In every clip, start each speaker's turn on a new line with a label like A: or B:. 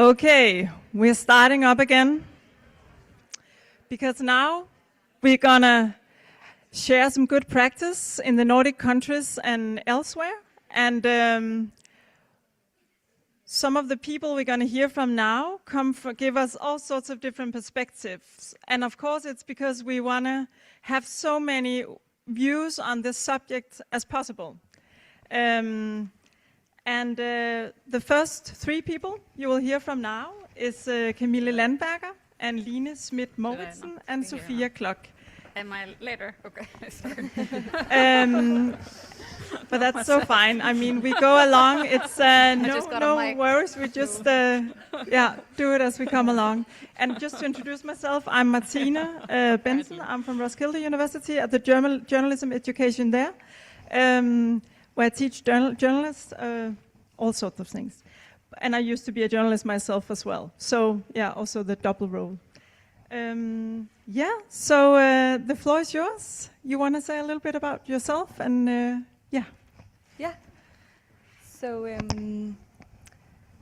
A: Okay, we're starting up again because now we're gonna share some good practice in the Nordic countries and elsewhere. And some of the people we're gonna hear from now give us all sorts of different perspectives. And of course, it's because we wanna have so many views on this subject as possible. The first three people you will hear from now is Camille Landberger and Line Schmidt-Mouritsen and Sofia Klock.
B: Am I later? Okay, sorry.
A: But that's so fine. I mean, we go along. It's no worries. We just do it as we come along. And just to introduce myself, I'm Martine Benson. I'm from Roskilde University at the journalism education there, where I teach journalists all sorts of things. And I used to be a journalist myself as well. So yeah, also the double role. So the floor is yours. You want to say a little bit about yourself and
C: Yeah. So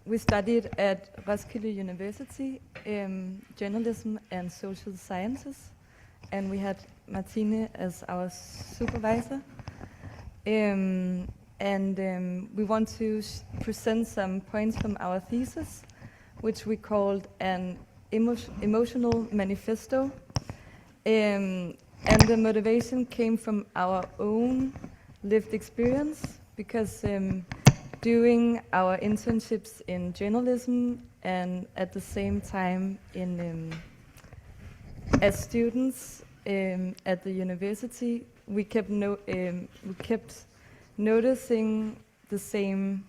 C: we studied at Roskilde University journalism and social sciences, and we had Martine as our supervisor. We want to present some points from our thesis, which we called an emotional manifesto. And the motivation came from our own lived experience, because doing our internships in journalism and at the same time as students at the university, we kept noticing the same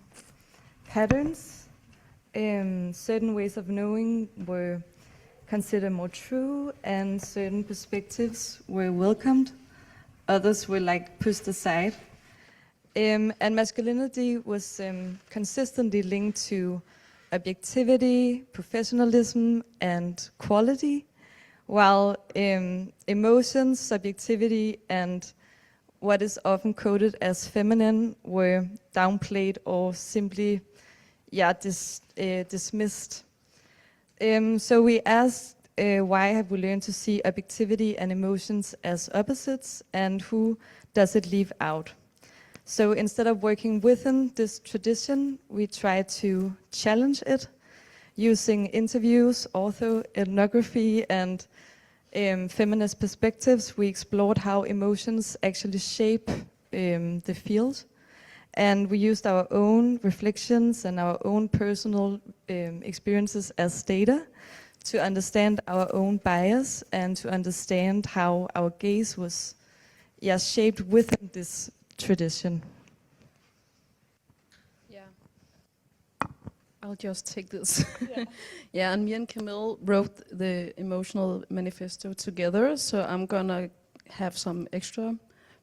C: patterns. Certain ways of knowing were considered more true, and certain perspectives were welcomed. Others were pushed aside. And masculinity was consistently linked to objectivity, professionalism, and quality, while emotions, subjectivity, and what is often coded as feminine were downplayed or simply dismissed. So we asked why have we learned to see objectivity and emotions as opposites, and who does it leave out? So instead of working within this tradition, we try to challenge it using interviews, ethnography, and feminist perspectives. We explored how emotions actually shape the field, and we used our own reflections and our own personal experiences as data to understand our own bias and to understand how our gaze was shaped within this tradition.
D: Yeah, I'll just take this. And me and Camille wrote the emotional manifesto together, so I'm gonna have some extra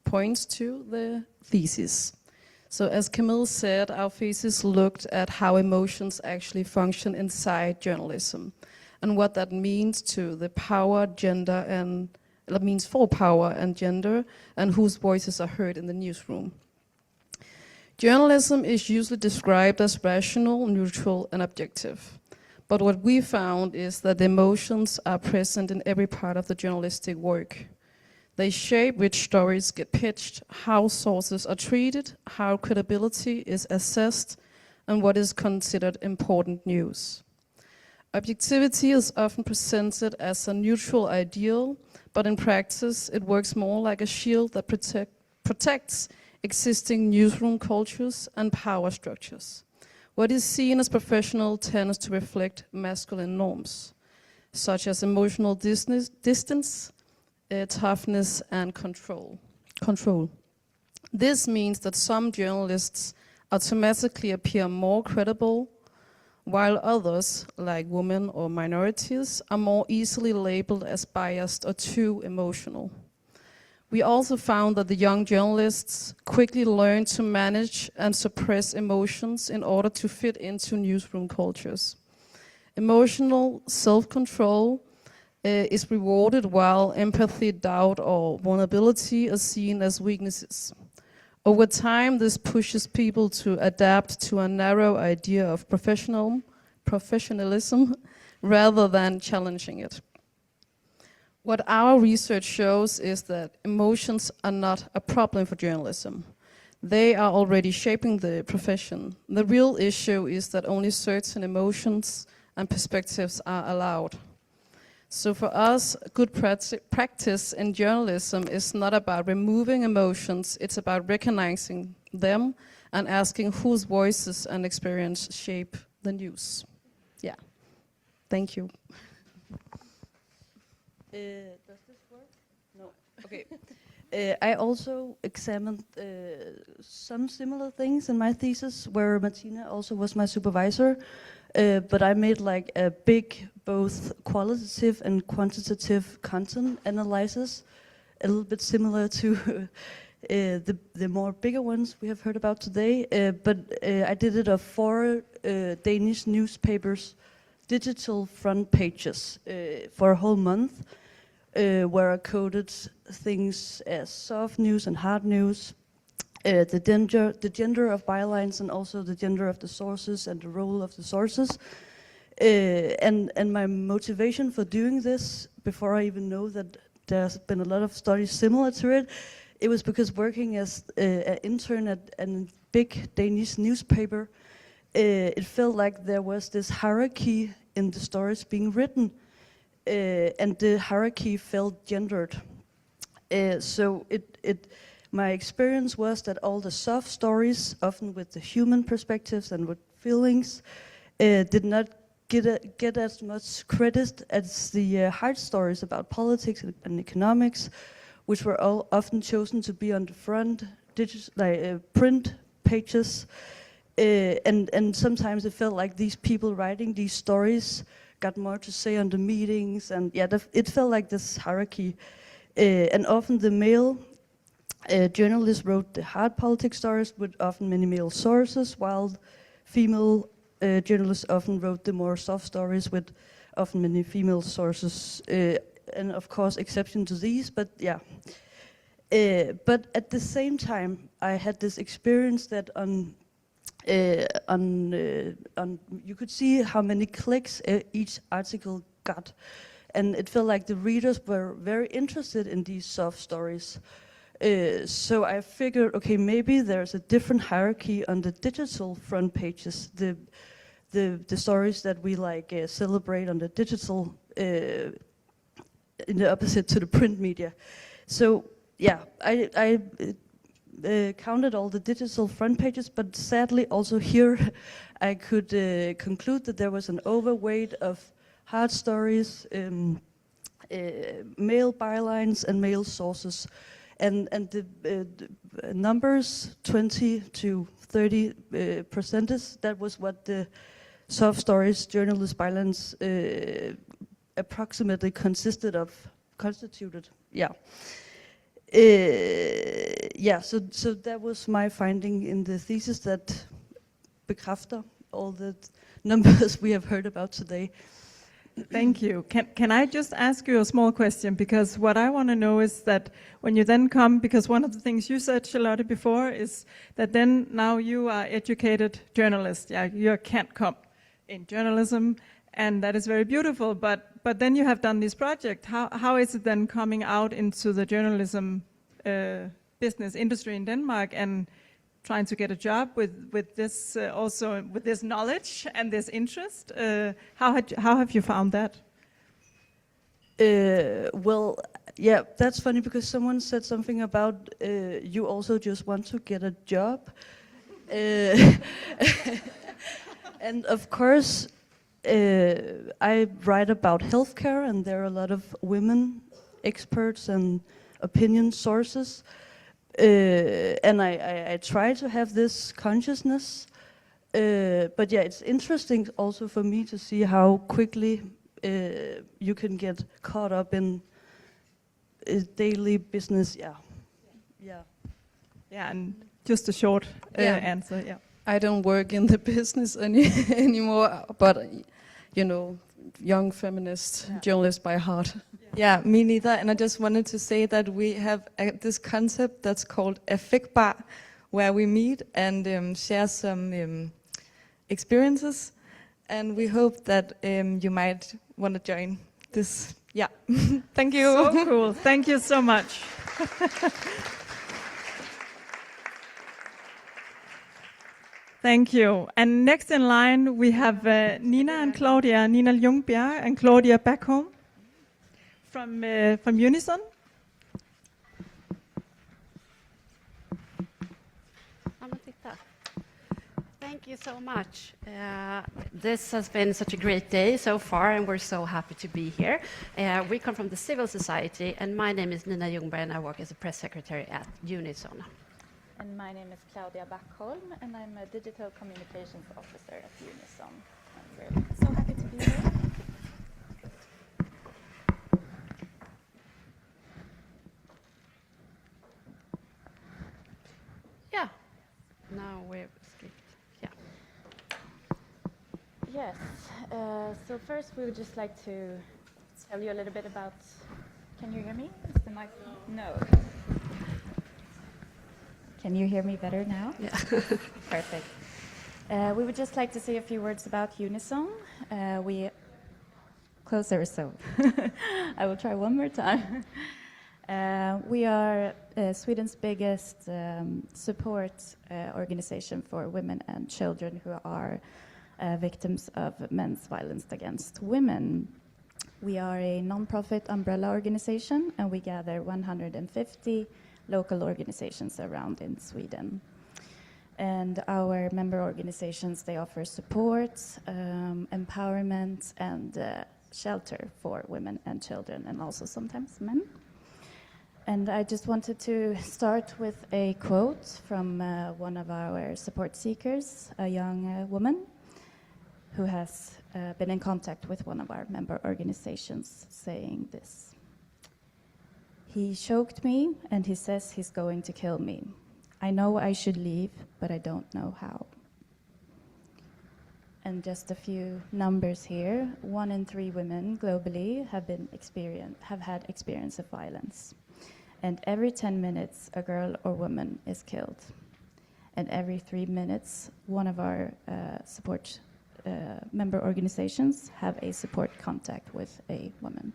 D: points to the thesis. So as Camille said, our thesis looked at how emotions actually function inside journalism and what that means to the power, gender, and it means for power and gender, and whose voices are heard in the newsroom. Journalism is usually described as rational, neutral, and objective. But what we found is that the emotions are present in every part of the journalistic work. They shape which stories get pitched, how sources are treated, how credibility is assessed, and what is considered important news. Objectivity is often presented as a neutral ideal, but in practice it works more like a shield that protects existing newsroom cultures and power structures. What is seen as professional tends to reflect masculine norms, such as emotional distance, toughness, and control. This means that some journalists automatically appear more credible, while others, like women or minorities, are more easily labeled as biased or too emotional. We also found that the young journalists quickly learn to manage and suppress emotions in order to fit into newsroom cultures. Emotional self-control is rewarded, while empathy, doubt, or vulnerability are seen as weaknesses. Over time, this pushes people to adapt to a narrow idea of professionalism rather than challenging it. What our research shows is that emotions are not a problem for journalism. They are already shaping the profession. The real issue is that only certain emotions and perspectives are allowed. So for us, good practice in journalism is not about removing emotions, it's about recognizing them and asking whose voices and experience shape the news. Yeah, thank you.
E: Does this work? No. Okay. I also examined some similar things in my thesis, where Martina also was my supervisor, but I made like a big, both qualitative and quantitative content analysis, a little bit similar to the more bigger ones we have heard about today, but I did it of 4 Danish newspapers, digital front pages for a whole month, where I coded things as soft news and hard news, the gender of bylines and also the gender of the sources and the role of the sources. And my motivation for doing this, before I even know that there's been a lot of studies similar to it, it was because working as an intern at a big Danish newspaper, it felt like there was this hierarchy in the stories being written, and the hierarchy felt gendered. So my experience was that all the soft stories, often with the human perspectives and with feelings, did not get as much credit as the hard stories about politics and economics, which were all often chosen to be on the front print pages. And sometimes it felt like these people writing these stories got more to say on the meetings, and yeah, it felt like this hierarchy. And often the male journalists wrote the hard politics stories with often many male sources, while female journalists often wrote the more soft stories with often many female sources. And of course, exception to these, but yeah. But at the same time, I had this experience that you could see how many clicks each article got, and it felt like the readers were very interested in these soft stories. So I figured, okay, maybe there's a different hierarchy on the digital front pages, the stories that we celebrate on the digital, in the opposite to the print media. So yeah, I counted all the digital front pages, but sadly also here I could conclude that there was an overweight of hard stories, male bylines and male sources, and the numbers 20 to 30%, that was what the soft stories, journalist bylines approximately constituted. Yeah. So that was my finding in the thesis, that bekræfter all the numbers we have heard about today.
A: Thank you. Can I just ask you a small question? Because what I want to know is that when you then come, because one of the things you said, Charlotte, before, is that then now you are educated journalist. Yeah, you can't come in journalism, and that is very beautiful. But then you have done this project. How is it then coming out into the journalism business industry in Denmark and trying to get a job with this also with this knowledge and this interest? How have you found that?
E: Well, yeah, that's funny, because someone said something about you also just want to get a job. And of course, I write about healthcare, and there are a lot of women experts and opinion sources. And I try to have this consciousness, but yeah, it's interesting also for me to see how quickly you can get caught up in daily business.
A: Yeah, and just a short answer. Yeah,
D: I don't work in the business anymore, but young feminist journalist by heart.
C: Yeah, me neither. And I just wanted to say that we have this concept that's called affektbar, where we meet and share some experiences. And we hope that you might want to join this. Yeah, thank you.
A: So cool. Thank you so much. Thank you. And next in line, we have Nina and Claudia, Nina Ljungbjerg and Claudia Backholm from Unison.
F: Thank you so much. This has been such a great day so far, and we're so happy to be here. We come from the civil society, and my name is Nina Ljungberg, and I work as a press secretary at Unison.
G: And my name is Claudia Backholm, and I'm a digital communications officer at Unison. I'm really so happy to be here.
F: Yeah. Now we've skipped. Yeah.
G: Yes. So first, we would just like to tell you a little bit about. Can you hear me? Is the mic? No. Can you hear me better now?
F: Yeah.
G: Perfect. We would just like to say a few words about Unison. We closer, so I will try one more time. We are Sweden's biggest support organization for women and children who are victims of men's violence against women. We are a non-profit umbrella organization, and we gather 150 local organizations around in Sweden. And our member organizations, they offer support, empowerment, and shelter for women and children, and also sometimes men. And I just wanted to start with a quote from one of our support seekers, a young woman who has been in contact with one of our member organizations, saying this. He choked me, and he says he's going to kill me. I know I should leave, but I don't know how. And just a few numbers here. 1 in 3 women globally have had experience of violence. And every 10 minutes, a girl or woman is killed. And every 3 minutes, one of our support member organizations have a support contact with a woman.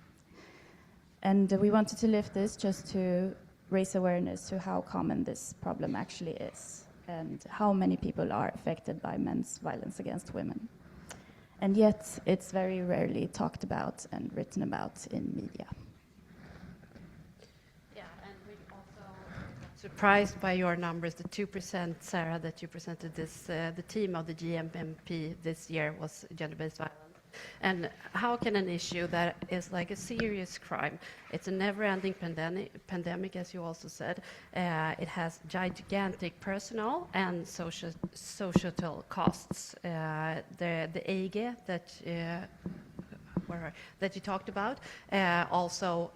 G: And we wanted to lift this just to raise awareness to how common this problem actually is and how many people are affected by men's violence against women. And yet, it's very rarely talked about and written about in media.
F: Yeah, and we also got surprised by your numbers, the 2%, Sarah, that you presented this, the team of the GMMP this year was gender-based violence. And how can an issue that is like a serious crime, it's a never-ending pandemic, as you also said, it has gigantic personal and societal costs. The EG that you talked about also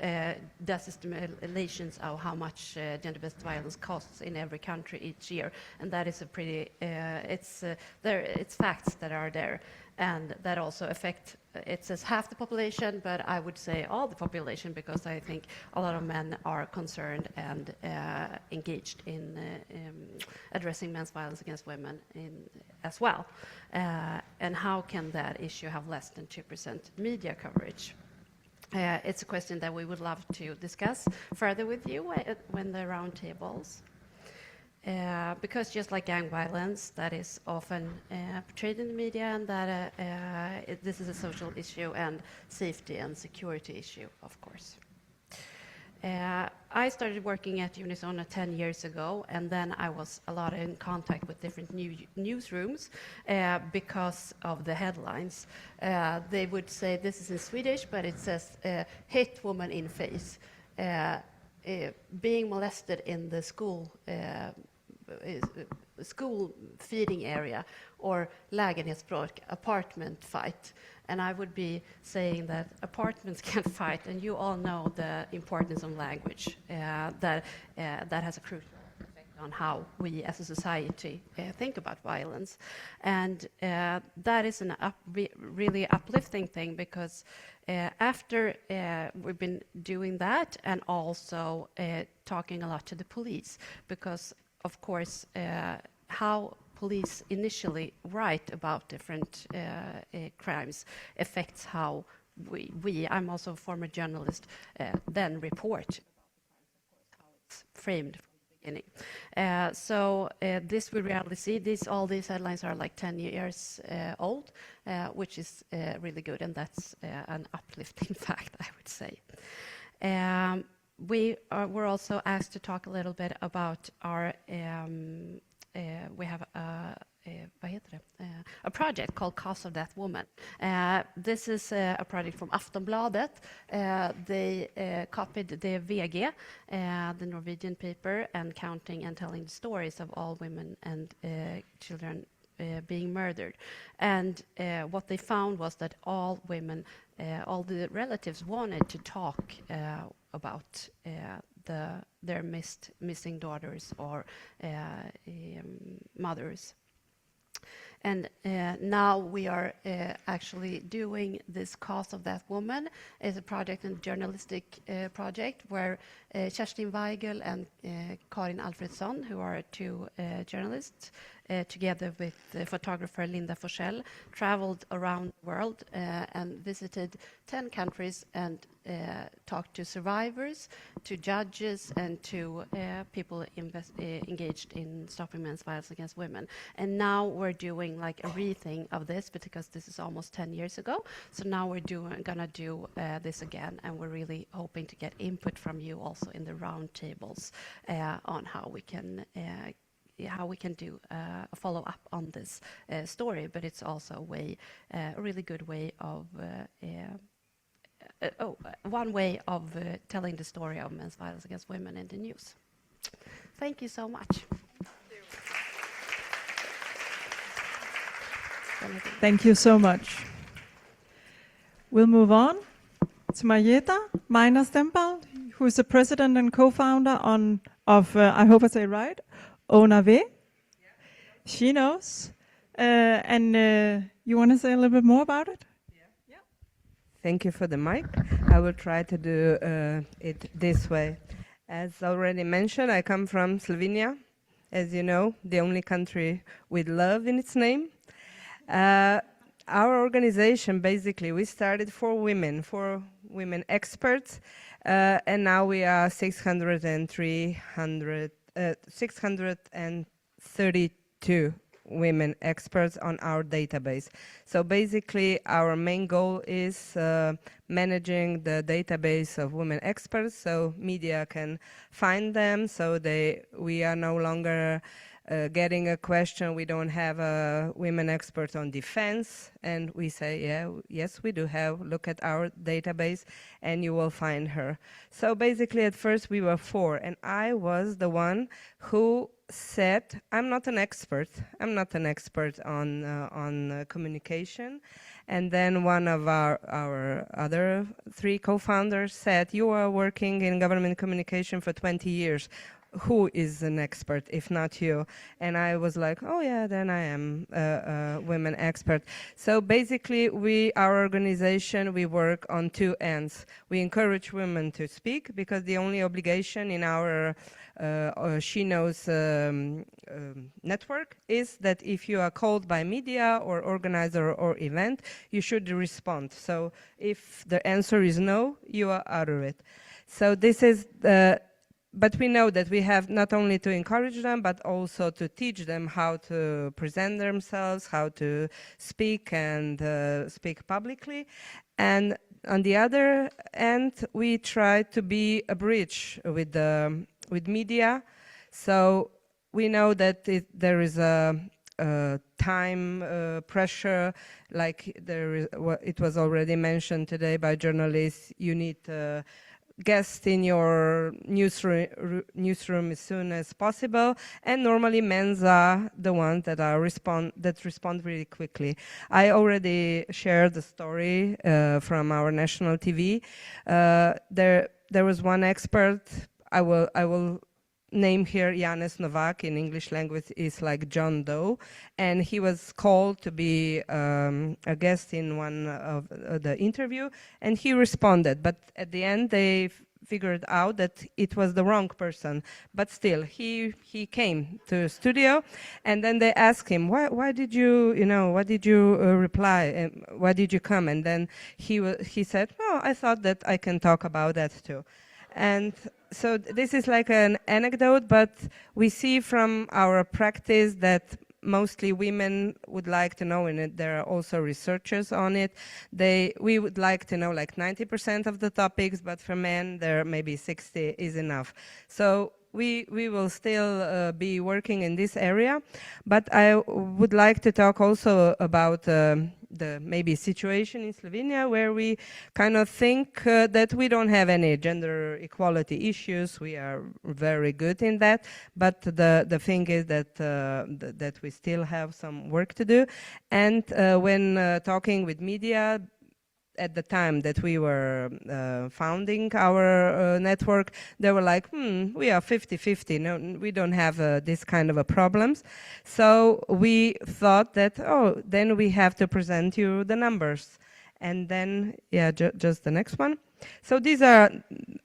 F: does estimations of how much gender-based violence costs in every country each year, and that is a pretty it's facts that are there. And that also affect, it says half the population, but I would say all the population, because I think a lot of men are concerned and engaged in addressing men's violence against women as well. And how can that issue have less than 2% media coverage? It's a question that we would love to discuss further with you when the roundtables. Because just like gang violence, that is often portrayed in the media, and that this is a social issue and safety and security issue, of course. I started working at Unison 10 years ago, and then I was a lot in contact with different newsrooms because of the headlines. They would say, this is in Swedish, but it says, hit woman in face. Being molested in the school feeding area, or lägenhetsbråk, apartment fight. And I would be saying that apartments can fight, and you all know the importance of language, that has a crucial effect on how we as a society think about violence. And that is a really uplifting thing, because after we've been doing that, and also talking a lot to the police, because of course, how police initially write about different crimes affects how I'm also a former journalist, then report how it's framed from the beginning. So this we rarely see. All these headlines are like 10 years old, which is really good, and that's an uplifting fact, I would say. We're also asked to talk a little bit about our, we have a project called Cause of That Woman. This is a project from Aftonbladet. They copied the VG, the Norwegian paper, and counting and telling the stories of all women and children being murdered. And what they found was that all women, all the relatives wanted to talk about their missing daughters or mothers. And now we are actually doing this Cause of That Woman. It's a project, a journalistic project, where Kerstin Weigel and Karin Alfredsson, who are two journalists, together with the photographer Linda Forsell, traveled around the world and visited 10 countries and talked to survivors, to judges, and to people engaged in stopping men's violence against women. And now we're doing like a rethink of this, because this is almost 10 years ago. So now we're gonna do this again, and we're really hoping to get input from you also in the round tables on how we can do a follow-up on this story. But it's also a really good way of one way of telling the story of men's violence against women in the news. Thank you so much.
A: Thank you so much. We'll move on to Marjeta Meiner Stempel, who is the president and co-founder of I hope I say right, ONAV. Yeah. She knows. And you want to say a little bit more about it?
H: Yeah. Thank you for the mic. I will try to do it this way. As already mentioned, I come from Slovenia. As you know, the only country with love in its name. Our organization, basically, we started for women experts, and now we are 632 women experts on our database. So basically, our main goal is managing the database of women experts, so media can find them. So we are no longer getting a question, we don't have a women expert on defense, and we say, yes, we do have, look at our database, and you will find her. So basically, at first we were 4, and I was the one who said, I'm not an expert on communication. And then one of our other 3 co-founders said, you are working in government communication for 20 years. Who is an expert if not you? And I was like, oh yeah, then I am a women expert. So basically, our organization, we work on 2 ends. We encourage women to speak, because the only obligation in our She Knows network is that if you are called by media or organizer or event, you should respond. So if the answer is no, you are out of it. So this is but we know that we have not only to encourage them, but also to teach them how to present themselves, how to speak and speak publicly. And on the other end, we try to be a bridge with media. So we know that there is a time pressure, like it was already mentioned today by journalists. You need guests in your newsroom as soon as possible, and normally men are the ones that respond really quickly. I already shared the story from our national TV. There was one expert. I will name here Janez Novak. In English language is like John Doe, and he was called to be a guest in one of the interview, and he responded. But at the end, they figured out that it was the wrong person, but still he came to the studio, and then they asked him, why did you reply, why did you come? And then he said, oh, I thought that I can talk about that too. And so this is like an anecdote, but we see from our practice that mostly women would like to know, and there are also researchers on it. We would like to know like 90% of the topics, but for men, there maybe 60 is enough. So we will still be working in this area, but I would like to talk also about the maybe situation in Slovenia, where we kind of think that we don't have any gender equality issues. We are very good in that, but the thing is that that we still have some work to do. And when talking with media, at the time that we were founding our network, they were like, we are 50-50. No, we don't have this kind of a problems. So we thought that, then we have to present you the numbers. And then, just the next one. So these are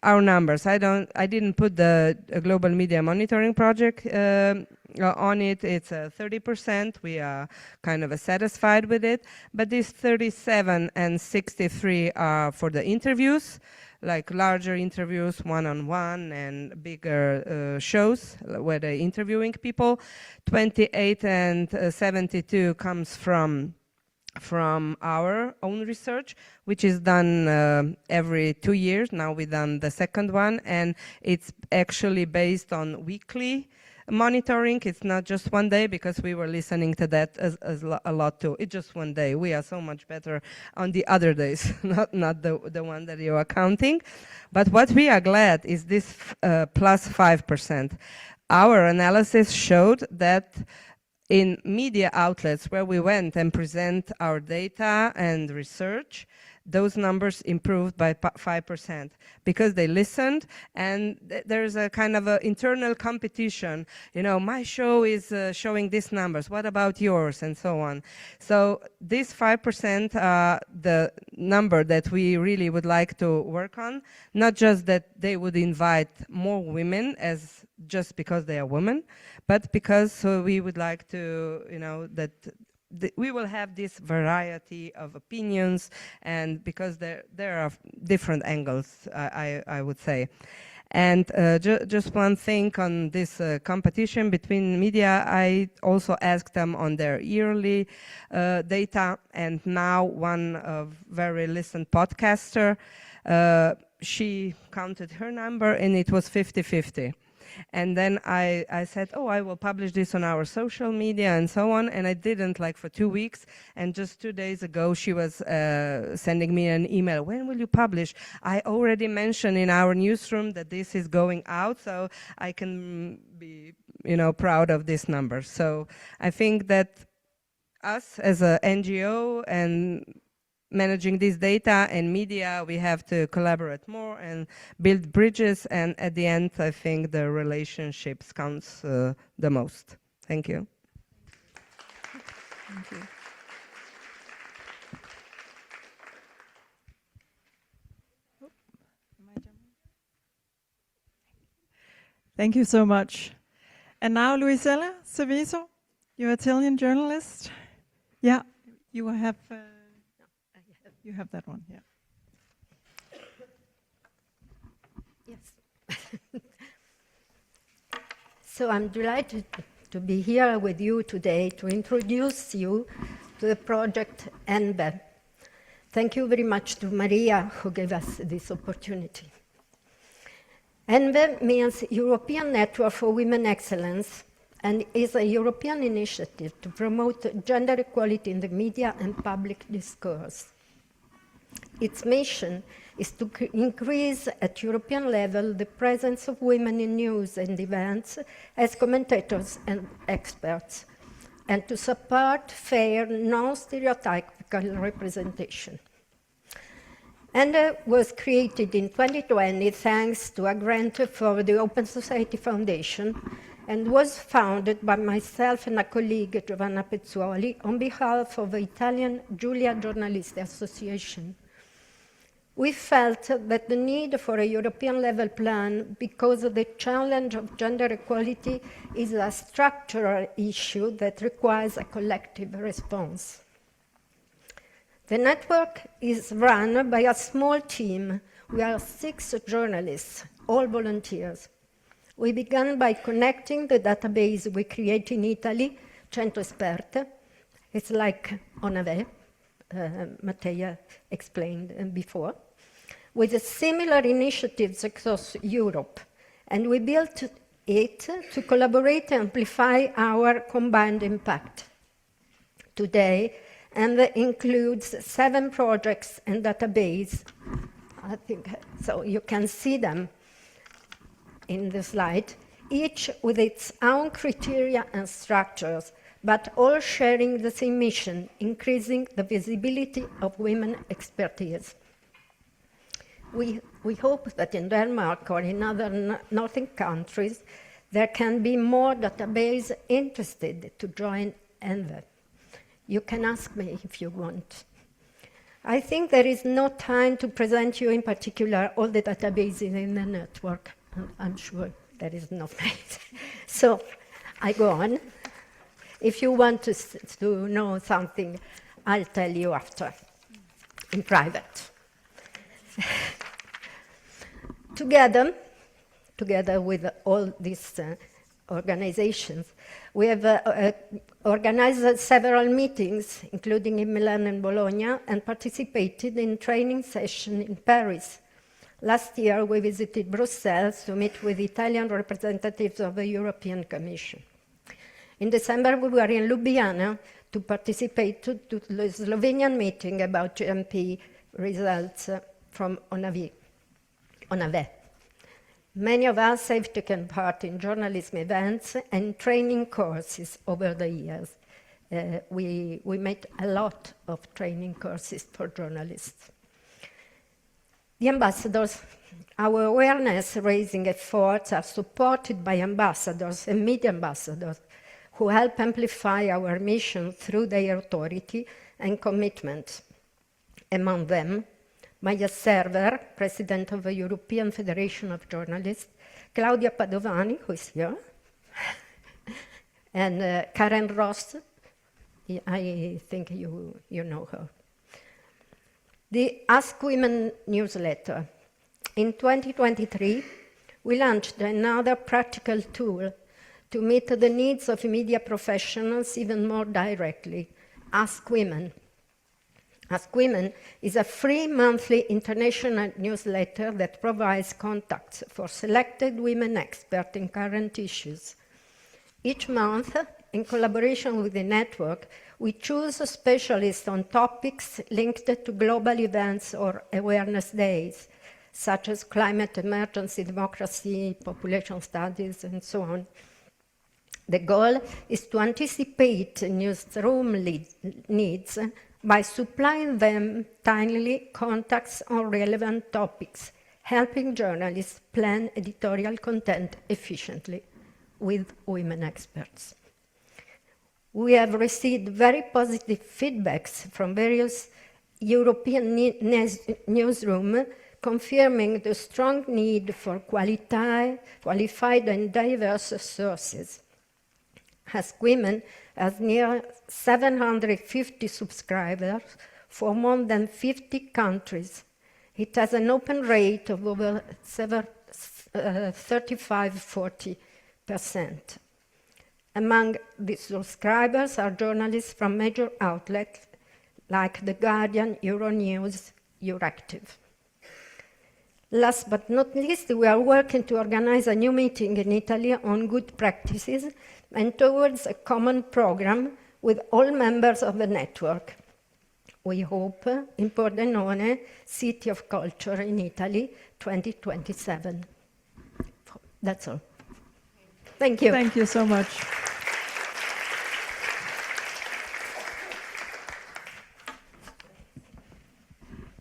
H: our numbers. I didn't put the Global Media Monitoring Project on it. It's 30%. We are kind of satisfied with it. But these 37 and 63 are for the interviews, like larger interviews, one-on-one, and bigger shows where they're interviewing people. 28 and 72 comes from our own research, which is done every 2 years. Now we've done the second one, and it's actually based on weekly monitoring. It's not just one day, because we were listening to that as a lot too. It's just one day. We are so much better on the other days, not the one that you are counting. But what we are glad is this plus 5%. Our analysis showed that in media outlets where we went and present our data and research, those numbers improved by 5% because they listened, and there's a kind of an internal competition. You know, my show is showing these numbers. What about yours? And so on. So this 5% the number that we really would like to work on. Not just that they would invite more women as just because they are women, but because we would like to, that we will have this variety of opinions, and because there are different angles, I would say. And just one thing on this competition between media, I also asked them on their yearly data, and now one very listened podcaster, she counted her number, and it was 50-50. And then I said, I will publish this on our social media and so on. And I didn't, for 2 weeks. And just 2 days ago, she was sending me an email. When will you publish? I already mentioned in our newsroom that this is going out, so I can be, proud of this number. So I think that us as an NGO and managing this data and media, we have to collaborate more and build bridges, and at the end, I think the relationships counts the most. Thank you.
A: Thank you. Thank you so much. And now, Luisella Cerviso, you're an Italian journalist. Yeah, you have... You have that one, yeah.
I: Yes. So I'm delighted to be here with you today to introduce you to the project ENVE. Thank you very much to Maria who gave us this opportunity. ENVE means European Network for Women Excellence, and is a European initiative to promote gender equality in the media and public discourse. Its mission is to increase at European level the presence of women in news and events as commentators and experts, and to support fair, non-stereotypical representation. And was created in 2020 thanks to a grant for the Open Society Foundation, and was founded by myself and a colleague, Giovanna Pezzuoli, on behalf of the Italian Giulia Giornalisti Association. We felt that the need for a European level plan, because the challenge of gender equality is a structural issue that requires a collective response. The network is run by a small team. We are 6 journalists, all volunteers. We began by connecting the database we create in Italy, 100 Esperte. It's like ONAVE, Mattea explained before, with similar initiatives across Europe. And we built it to collaborate and amplify our combined impact. Today, and includes 7 projects and database. I think, so you can see them in the slide, each with its own criteria and structures, but all sharing the same mission, increasing the visibility of women expertise. We hope that in Denmark or in other Nordic countries, there can be more database interested to join ENVE. You can ask me if you want. I think there is no time to present you in particular all the databases in the network. I'm sure there is no place. So I go on. If you want to know something, I'll tell you after, in private. Together with all these organizations, we have organized several meetings, including in Milan and Bologna, and participated in training sessions in Paris. Last year, we visited Brussels to meet with Italian representatives of the European Commission. In December, we were in Ljubljana to participate to the Slovenian meeting about GMP results from ONAVE. Many of us have taken part in journalism events and training courses over the years. We made a lot of training courses for journalists. The ambassadors, our awareness-raising efforts are supported by ambassadors and media ambassadors who help amplify our mission through their authority and commitment. Among them, Maya Server, President of the European Federation of Journalists, Claudia Padovani, who is here, and Karen Ross, I think you know her. The Ask Women newsletter. In 2023, we launched another practical tool to meet the needs of media professionals even more directly, Ask Women. Ask Women is a free monthly international newsletter that provides contacts for selected women experts in current issues. Each month, in collaboration with the network, we choose a specialist on topics linked to global events or awareness days, such as climate emergency, democracy, population studies, and so on. The goal is to anticipate newsroom needs by supplying them timely contacts on relevant topics, helping journalists plan editorial content efficiently with women experts. We have received very positive feedbacks from various European newsrooms, confirming the strong need for qualified and diverse sources. Ask Women has near 750 subscribers for more than 50 countries. It has an open rate of over 35–40%. Among the subscribers are journalists from major outlets like The Guardian, Euronews, Euractiv. Last but not least, we are working to organize a new meeting in Italy on good practices and towards a common program with all members of the network. We hope in Pordenone, City of Culture in Italy, 2027. That's all. Thank you.
A: Thank you so much.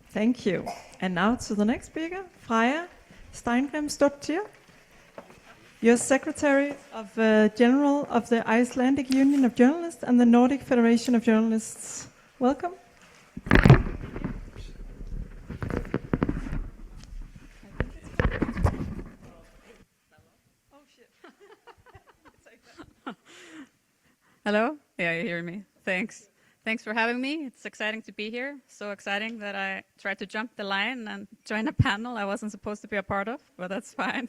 A: Thank you. And now to the next speaker, Freja Steingrimsdottir. You're Secretary of General of the Icelandic Union of Journalists and the Nordic Federation of Journalists. Welcome.
B: Hello? Yeah, you hear me. Thanks. Thanks for having me. It's exciting to be here. So exciting that I tried to jump the line and join a panel I wasn't supposed to be a part of, but that's fine.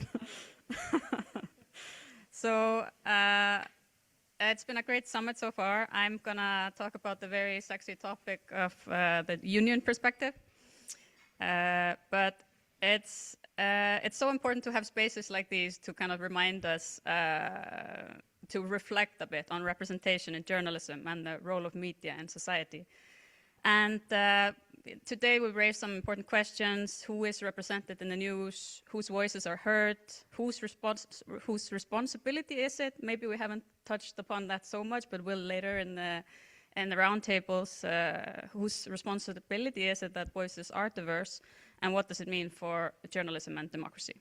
B: So it's been a great summit so far. I'm going to talk about the very sexy topic of the union perspective. But it's so important to have spaces like these to kind of remind us to reflect a bit on representation in journalism and the role of media in society. And today we raise some important questions: who is represented in the news, whose voices are heard, whose responsibility is it? Maybe we haven't touched upon that so much, but we'll later in the roundtables, whose responsibility is it that voices are diverse, and what does it mean for journalism and democracy?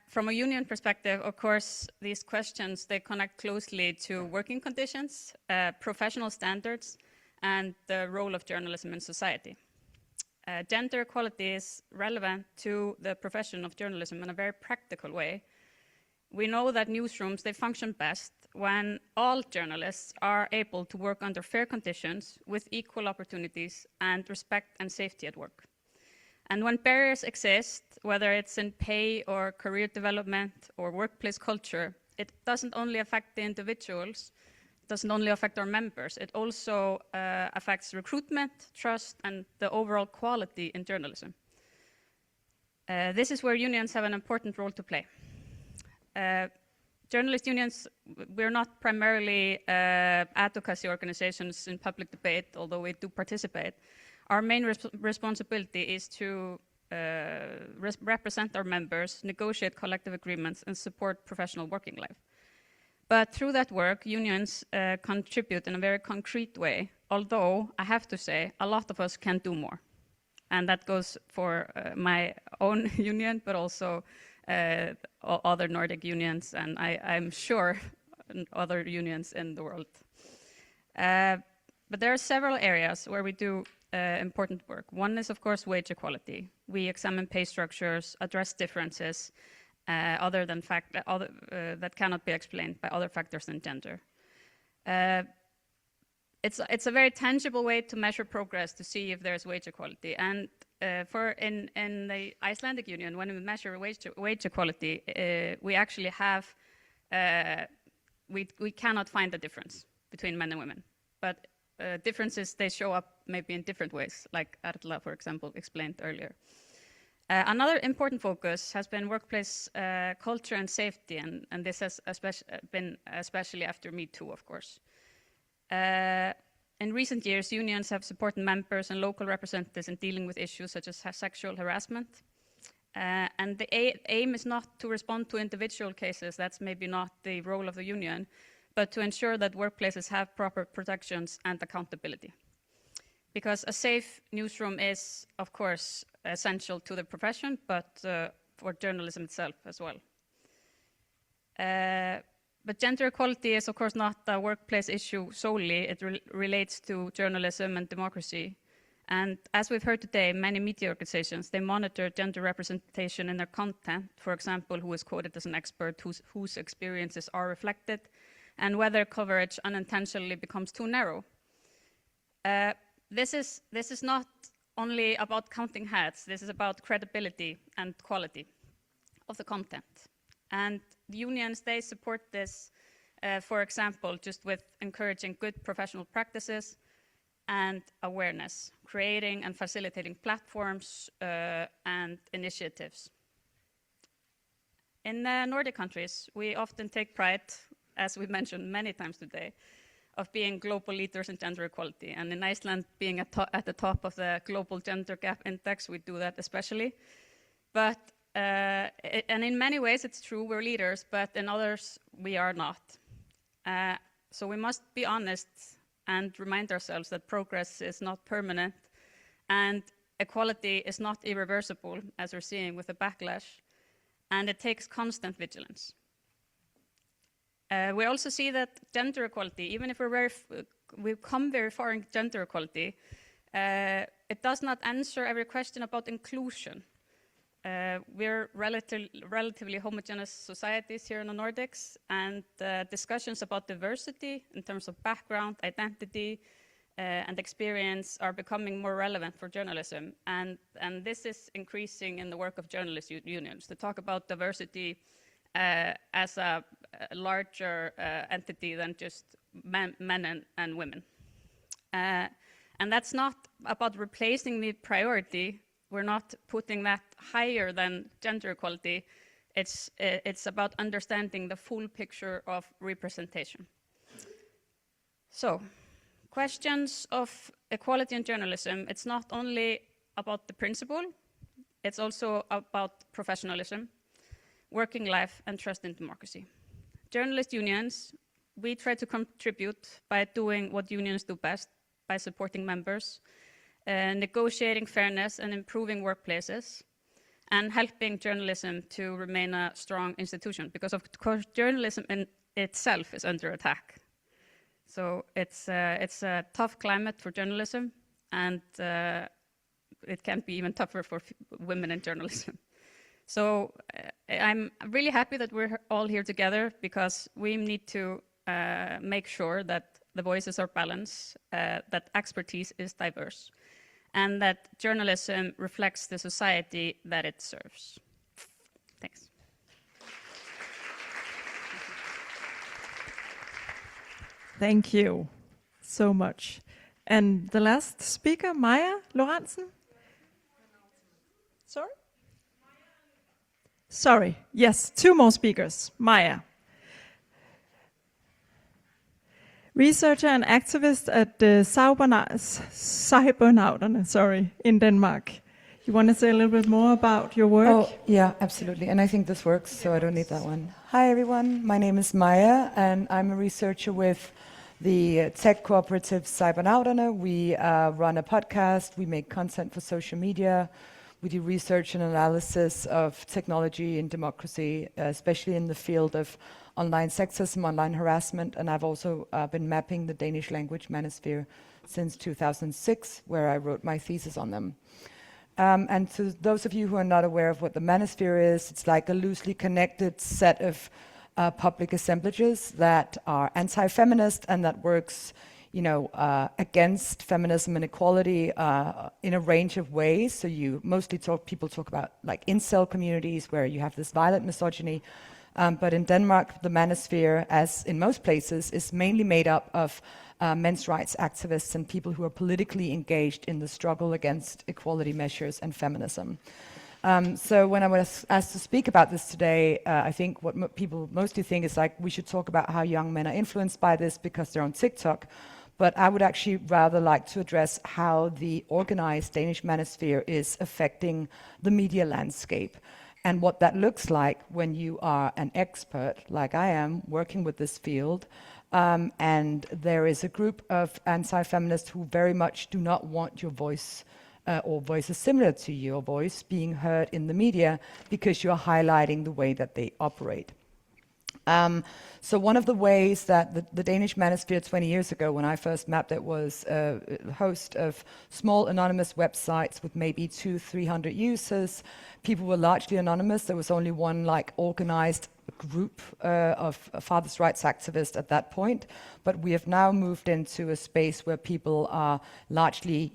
B: From a union perspective, of course, these questions, they connect closely to working conditions, professional standards, and the role of journalism in society. Gender equality is relevant to the profession of journalism in a very practical way. We know that newsrooms, they function best when all journalists are able to work under fair conditions with equal opportunities and respect and safety at work. And when barriers exist, whether it's in pay or career development or workplace culture, it doesn't only affect the individuals, it doesn't only affect our members, it also affects recruitment, trust, and the overall quality in journalism. This is where unions have an important role to play. Journalist unions, we're not primarily advocacy organizations in public debate, although we do participate. Our main responsibility is to represent our members, negotiate collective agreements, and support professional working life. But through that work, unions contribute in a very concrete way, although I have to say a lot of us can do more. And that goes for my own union, but also other Nordic unions, and I'm sure other unions in the world. But there are several areas where we do important work. One is, of course, wage equality. We examine pay structures, address differences that cannot be explained by other factors than gender. It's a very tangible way to measure progress to see if there's wage equality. And in the Icelandic Union, when we measure wage equality, we actually have we cannot find a difference between men and women, but differences, they show up maybe in different ways, like Erla, for example, explained earlier. Another important focus has been workplace culture and safety, and this has been especially after Me Too, of course. In recent years, unions have supported members and local representatives in dealing with issues such as sexual harassment. And the aim is not to respond to individual cases, that's maybe not the role of the union, but to ensure that workplaces have proper protections and accountability. Because a safe newsroom is, of course, essential to the profession, but for journalism itself as well. But gender equality is, of course, not a workplace issue solely. It relates to journalism and democracy. And as we've heard today, many media organizations, they monitor gender representation in their content. For example, who is quoted as an expert, whose experiences are reflected, and whether coverage unintentionally becomes too narrow. This is not only about counting heads. This is about credibility and quality of the content. And the unions, they support this, for example, just with encouraging good professional practices and awareness, creating and facilitating platforms and initiatives. In the Nordic countries, we often take pride, as we mentioned many times today, of being global leaders in gender equality. And in Iceland, being at the top of the global gender gap index, we do that especially. But and in many ways, it's true, we're leaders, but in others, we are not. So we must be honest and remind ourselves that progress is not permanent and equality is not irreversible, as we're seeing with the backlash, and it takes constant vigilance. We also see that gender equality, even if we've come very far in gender equality, it does not answer every question about inclusion. we're relatively homogeneous societies here in the Nordics, and discussions about diversity in terms of background, identity, and experience are becoming more relevant for journalism. And this is increasing in the work of journalist unions to talk about diversity as a larger entity than just men and women. And that's not about replacing the priority. We're not putting that higher than gender equality. It's about understanding the full picture of representation. So, questions of equality in journalism, it's not only about the principle, it's also about professionalism, working life, and trust in democracy. Journalist unions, we try to contribute by doing what unions do best, by supporting members, negotiating fairness and improving workplaces, and helping journalism to remain a strong institution, because of course journalism in itself is under attack. So it's a tough climate for journalism, and it can be even tougher for women in journalism. So I'm really happy that we're all here together, because we need to make sure that the voices are balanced, that expertise is diverse, and that journalism reflects the society that it serves. Thanks.
A: Thank you so much. And the last speaker, Maja Lorentzen. Sorry? Sorry, yes, two more speakers. Maja. Researcher and activist at Cybernauterne, in Denmark. You want to say a little bit more about your work?
J: Oh, yeah, absolutely. And I think this works, so I don't need that one. Hi, everyone. My name is Maja, and I'm a researcher with the tech cooperative Cybernauterne. We run a podcast. We make content for social media. We do research and analysis of technology and democracy, especially in the field of online sexism, online harassment, and I've also been mapping the Danish language manosphere since 2006, where I wrote my thesis on them. And to those of you who are not aware of what the manosphere is, it's like a loosely connected set of public assemblages that are anti-feminist and that works, against feminism and equality in a range of ways. So people talk about like incel communities where you have this violent misogyny. But in Denmark, the manosphere, as in most places, is mainly made up of men's rights activists and people who are politically engaged in the struggle against equality measures and feminism. So when I was asked to speak about this today, I think what people mostly think is like we should talk about how young men are influenced by this because they're on TikTok. But I would actually rather like to address how the organized Danish manosphere is affecting the media landscape, and what that looks like when you are an expert, like I am, working with this field. And there is a group of anti-feminists who very much do not want your voice or voices similar to your voice being heard in the media because you're highlighting the way that they operate. So one of the ways that the Danish manosphere 20 years ago, when I first mapped it, was a host of small anonymous websites with maybe 200-300 users. People were largely anonymous. There was only one organized group of fathers' rights activists at that point. But we have now moved into a space where people are largely,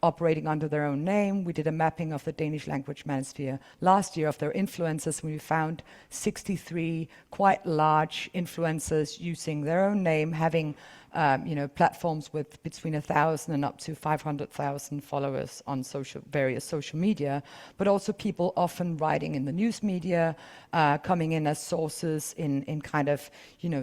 J: operating under their own name. We did a mapping of the Danish language manosphere last year of their influencers. We found 63 quite large influencers using their own name, having platforms with between 1,000 and up to 500,000 followers on various social media, but also people often writing in the news media, coming in as sources in kind of,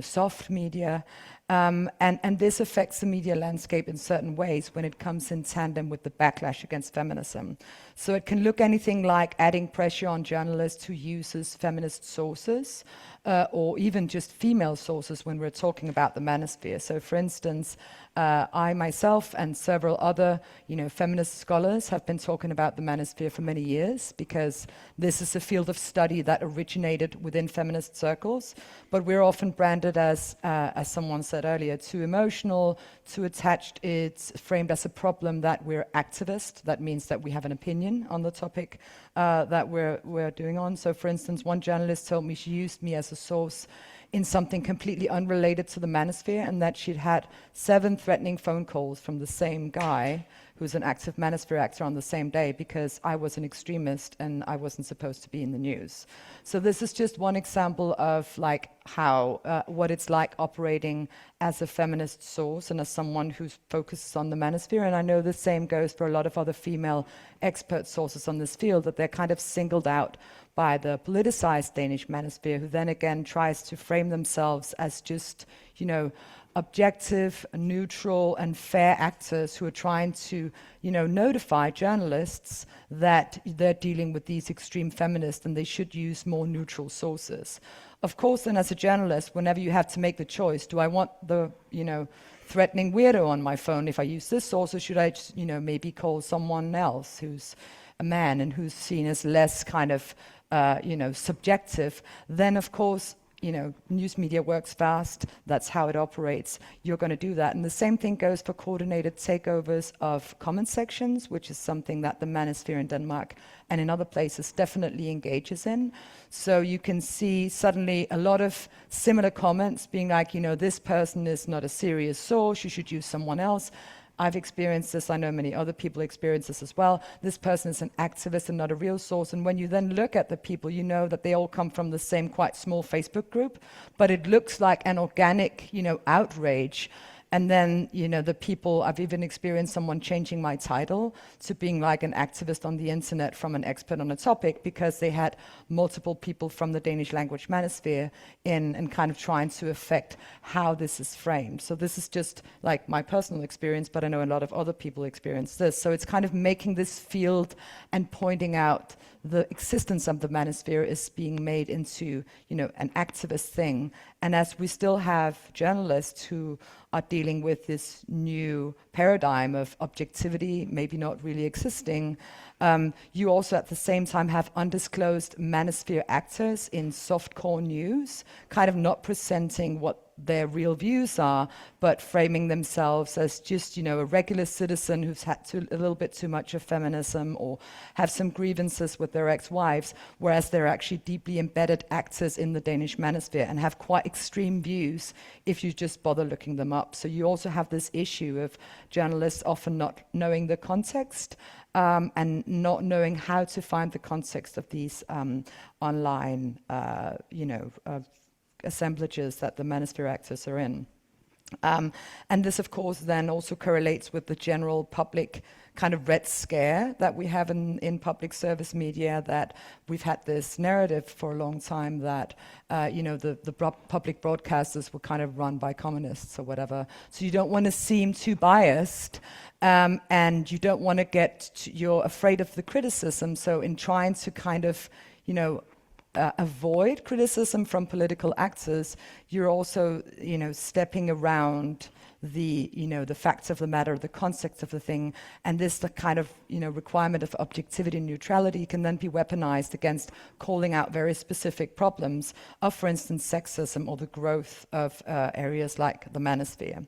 J: soft media. And this affects the media landscape in certain ways when it comes in tandem with the backlash against feminism. So it can look anything like adding pressure on journalists who uses feminist sources, or even just female sources when we're talking about the manosphere. So for instance, I myself and several other, feminist scholars have been talking about the manosphere for many years, because this is a field of study that originated within feminist circles, but we're often branded as someone said earlier, too emotional, too attached. It's framed as a problem that we're activist. That means that we have an opinion on the topic that we're doing on. So, for instance, one journalist told me she used me as a source in something completely unrelated to the manosphere, and that she'd had 7 threatening phone calls from the same guy who's an active manosphere actor on the same day, because I was an extremist and I wasn't supposed to be in the news. So this is just one example of how what it's like operating as a feminist source and as someone who focuses on the manosphere. And I know the same goes for a lot of other female expert sources on this field, that they're kind of singled out by the politicized Danish manosphere, who then again tries to frame themselves as just, objective, neutral, and fair actors who are trying to, notify journalists that they're dealing with these extreme feminists and they should use more neutral sources. Of course, then as a journalist, whenever you have to make the choice, do I want the, threatening weirdo on my phone if I use this source, or should I just, maybe call someone else who's a man and who's seen as less kind of, subjective? Then, of course, news media works fast. That's how it operates. You're going to do that. And the same thing goes for coordinated takeovers of comment sections, which is something that the manosphere in Denmark and in other places definitely engages in. So you can see suddenly a lot of similar comments being like, this person is not a serious source, you should use someone else. I've experienced this, I know many other people experience this as well. This person is an activist and not a real source. And when you then look at the people, you know that they all come from the same quite small Facebook group, but it looks like an organic, outrage. And then, the people, I've even experienced someone changing my title to being like an activist on the internet from an expert on a topic, because they had multiple people from the Danish language manosphere in and kind of trying to affect how this is framed. So this is just like my personal experience, but I know a lot of other people experience this. So it's kind of making this field and pointing out the existence of the manosphere is being made into, an activist thing. And as we still have journalists who are dealing with this new paradigm of objectivity, maybe not really existing, you also at the same time have undisclosed manosphere actors in softcore news, kind of not presenting what their real views are, but framing themselves as just, a regular citizen who's had a little bit too much of feminism or have some grievances with their ex-wives, whereas they're actually deeply embedded actors in the Danish manosphere and have quite extreme views if you just bother looking them up. So you also have this issue of journalists often not knowing the context and not knowing how to find the context of these online, assemblages that the manosphere actors are in. And this, of course, then also correlates with the general public kind of red scare that we have in public service media, that we've had this narrative for a long time that, the public broadcasters were kind of run by communists or whatever. So you don't want to seem too biased, and you don't want to you're afraid of the criticism. So in trying to kind of, avoid criticism from political actors, you're also, stepping around the, the facts of the matter, the context of the thing, and this the kind of, requirement of objectivity and neutrality can then be weaponized against calling out very specific problems of, for instance, sexism or the growth of areas like the manosphere.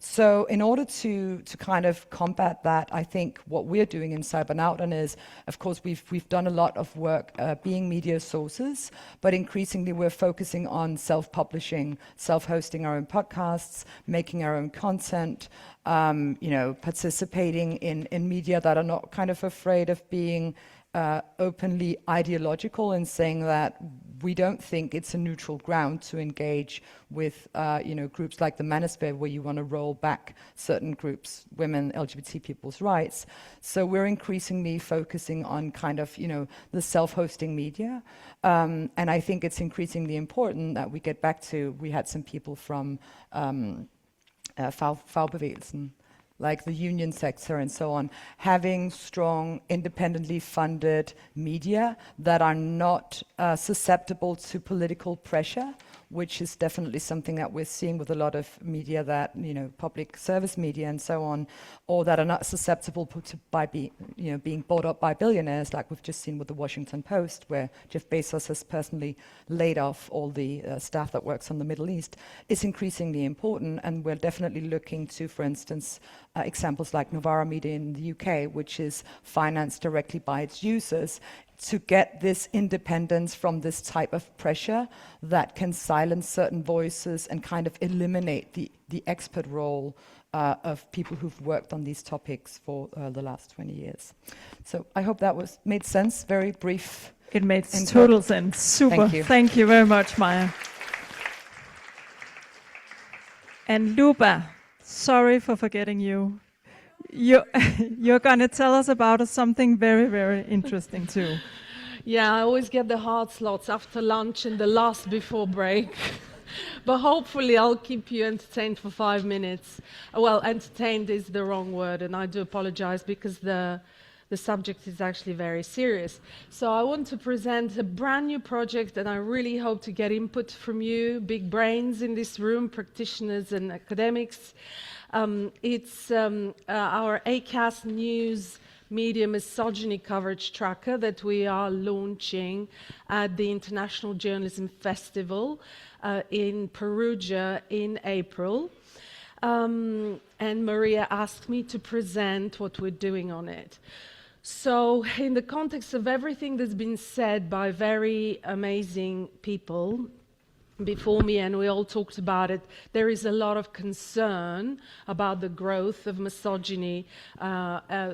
J: So in order to kind of combat that, I think what we're doing in Cybernauten is, of course, we've done a lot of work being media sources, but increasingly we're focusing on self-publishing, self-hosting our own podcasts, making our own content, participating in media that are not kind of afraid of being openly ideological and saying that we don't think it's a neutral ground to engage with, groups like the manosphere, where you want to roll back certain groups, women, LGBT people's rights. So we're increasingly focusing on kind of, the self-hosting media. And I think it's increasingly important that we get back to, we had some people from fagbevægelsen, like the union sector and so on, having strong, independently funded media that are not susceptible to political pressure, which is definitely something that we're seeing with a lot of media that, public service media and so on, or that are not susceptible being bought up by billionaires, like we've just seen with the Washington Post, where Jeff Bezos has personally laid off all the staff that works on the Middle East, is increasingly important. And we're definitely looking to, for instance, examples like Novara Media in the UK, which is financed directly by its users, to get this independence from this type of pressure that can silence certain voices and kind of eliminate the expert role of people who've worked on these topics for the last 20 years. So I hope that made sense, very brief.
A: It makes total sense. Super.
J: Thank you.
A: Thank you very much, Maya. And Luba, sorry for forgetting you. You're going to tell us about something very, very interesting too.
K: Yeah, I always get the hard slots after lunch and the last before break. But hopefully I'll keep you entertained for 5 minutes. Well, entertained is the wrong word, and I do apologize because the subject is actually very serious. So I want to present a brand new project, and I really hope to get input from you, big brains in this room, practitioners and academics. It's our ACAS News Media Misogyny Coverage Tracker that we are launching at the International Journalism Festival in Perugia in April. And Maria asked me to present what we're doing on it. So in the context of everything that's been said by very amazing people before me, and we all talked about it, there is a lot of concern about the growth of misogyny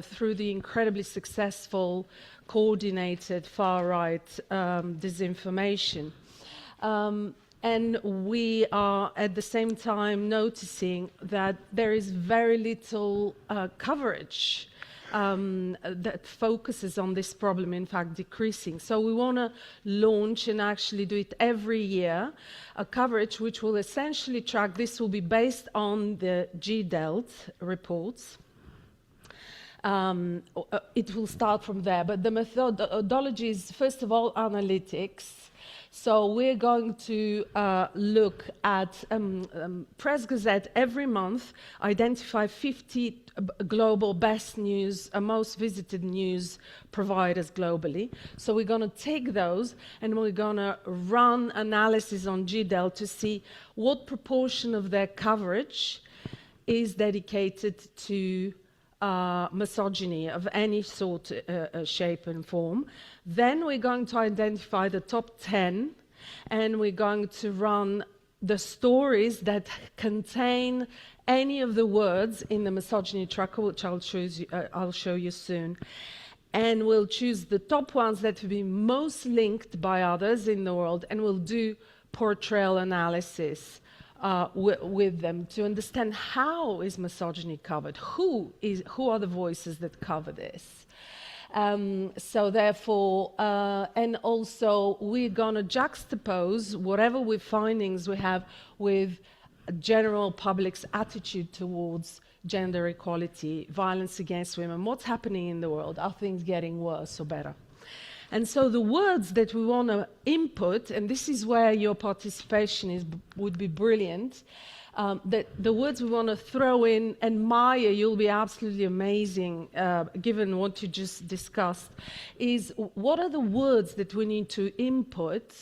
K: through the incredibly successful, coordinated far-right disinformation. And we are at the same time noticing that there is very little coverage that focuses on this problem, in fact decreasing. So we want to launch and actually do it every year, a coverage which will essentially track, this will be based on the GDELT reports. It will start from there, but the methodology is first of all analytics. So we're going to look at Press Gazette every month, identify 50 global best news, most visited news providers globally. So we're going to take those and we're going to run analysis on GDEL to see what proportion of their coverage is dedicated to misogyny of any sort, shape and form. Then we're going to identify the top 10 and we're going to run the stories that contain any of the words in the misogyny tracker, which I'll show you soon. And we'll choose the top ones that will be most linked by others in the world, and we'll do portrayal analysis with them to understand how is misogyny covered, who are the voices that cover this. So therefore, and also we're going to juxtapose whatever findings we have with general public's attitude towards gender equality, violence against women, what's happening in the world, are things getting worse or better? And so the words that we want to input, and this is where your participation would be brilliant, that the words we want to throw in, and Maya, you'll be absolutely amazing, given what you just discussed, is what are the words that we need to input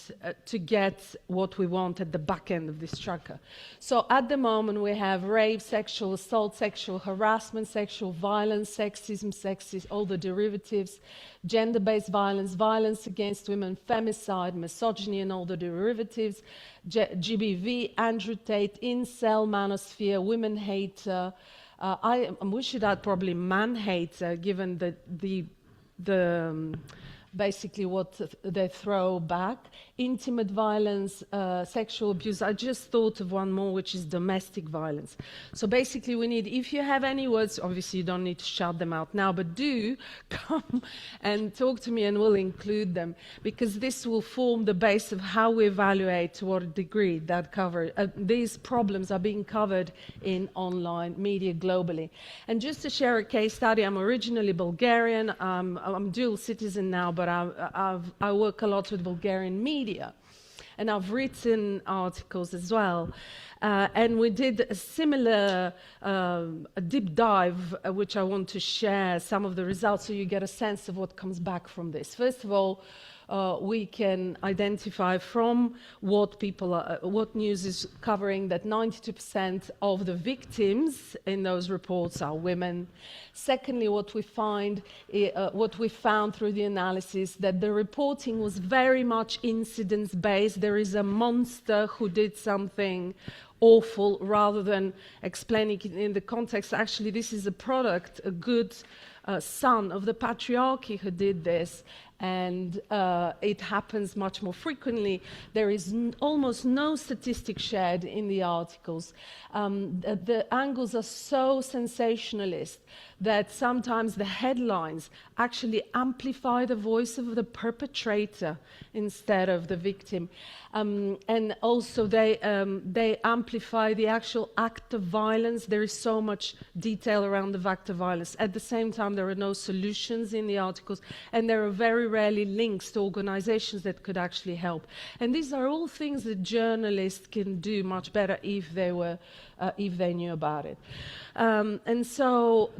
K: to get what we want at the back end of this tracker. So at the moment we have rape, sexual assault, sexual harassment, sexual violence, sexism, all the derivatives, gender-based violence, violence against women, femicide, misogyny and all the derivatives, GBV, Andrew Tate, incel, manosphere, women hater. We should add probably man hater, given the basically what they throw back. Intimate violence, sexual abuse. I just thought of one more, which is domestic violence. So basically we need, if you have any words, obviously you don't need to shout them out now, but do come and talk to me and we'll include them, because this will form the base of how we evaluate to what degree that these problems are being covered in online media globally. And just to share a case study, I'm originally Bulgarian, I'm dual citizen now, but I work a lot with Bulgarian media. and I've written articles as well. And we did a similar a deep dive, which I want to share some of the results so you get a sense of what comes back from this. First of all, we can identify from what what news is covering that 92% of the victims in those reports are women. Secondly, what we found through the analysis, that the reporting was very much incidence-based. There is a monster who did something awful, rather than explaining it in the context. Actually, this is a product, a good son of the patriarchy who did this, and it happens much more frequently. There is almost no statistic shared in the articles. The angles are so sensationalist that sometimes the headlines actually amplify the voice of the perpetrator instead of the victim. And also they amplify the actual act of violence. There is so much detail around the act of violence. At the same time, there are no solutions in the articles, and there are very rarely links to organizations that could actually help. And these are all things that journalists can do much better if they knew about it. And so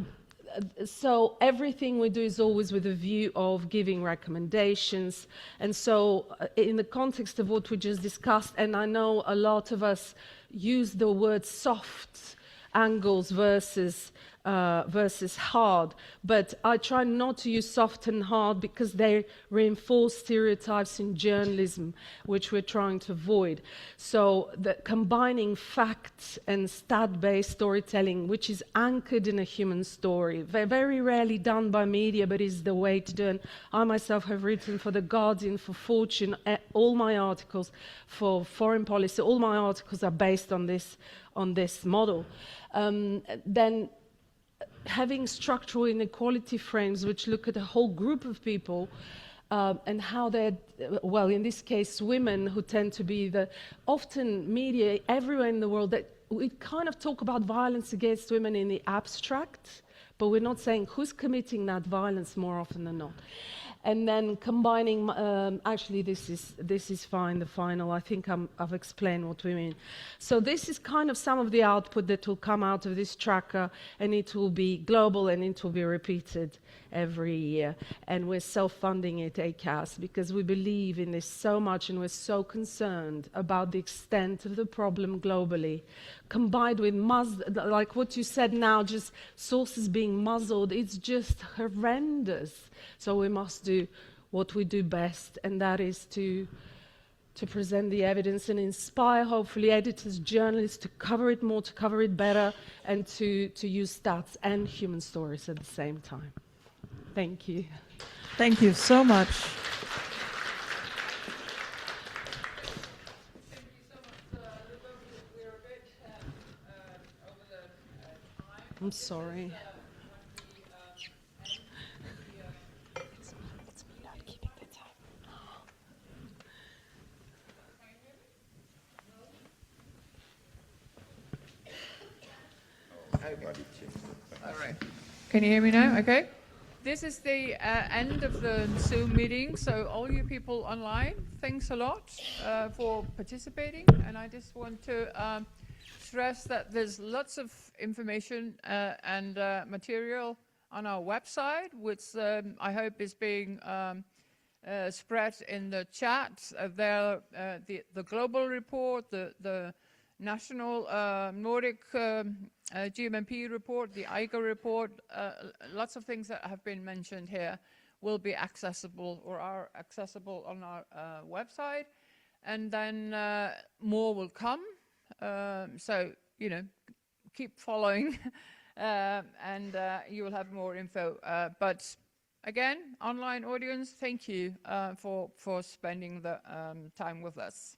K: everything we do is always with a view of giving recommendations. And so in the context of what we just discussed, and I know a lot of us use the word soft angles versus hard, but I try not to use soft and hard because they reinforce stereotypes in journalism, which we're trying to avoid. So combining facts and stat-based storytelling, which is anchored in a human story, very rarely done by media, but is the way to do it. I myself have written for The Guardian, for Fortune, all my articles for foreign policy, all my articles are based on this model. Then having structural inequality frames which look at a whole group of people and how they're, well, in this case, women who tend to be often media everywhere in the world, that we kind of talk about violence against women in the abstract, but we're not saying who's committing that violence more often than not. And then combining, actually this is fine, the final, I think I've explained what we mean. So this is kind of some of the output that will come out of this tracker, and it will be global and it will be repeated every year. And we're self-funding it, ACAS, because we believe in this so much and we're so concerned about the extent of the problem globally, combined with like what you said now, just sources being muzzled, it's just horrendous. So we must do what we do best, and that is to present the evidence and inspire, hopefully, editors, journalists to cover it more, to cover it better, and to use stats and human stories at the same time. Thank you.
A: Thank you so much.
K: I'm sorry.
L: All right. Can you hear me now? Okay. This is the end of the Zoom meeting. So all you people online, thanks a lot for participating. And I just want to stress that there's lots of information and material on our website, which I hope is being spread in the chat. There, the global report, the national Nordic GMMP report, the IGA report, lots of things that have been mentioned here will be accessible or are accessible on our website. And then more will come. So, you know, keep following and you will have more info. But again, online audience, thank you for spending the time with us.